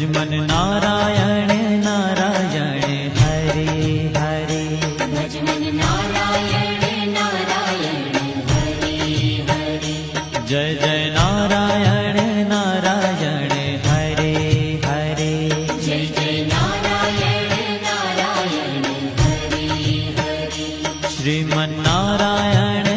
मन नारायण नारायण हरे हरे। भज मन नारायण नारायण हरे हरे। जय जय नारायण नारायण हरे हरे। जय जय नारायण नारायण हरे हरे। श्रीमन नारायण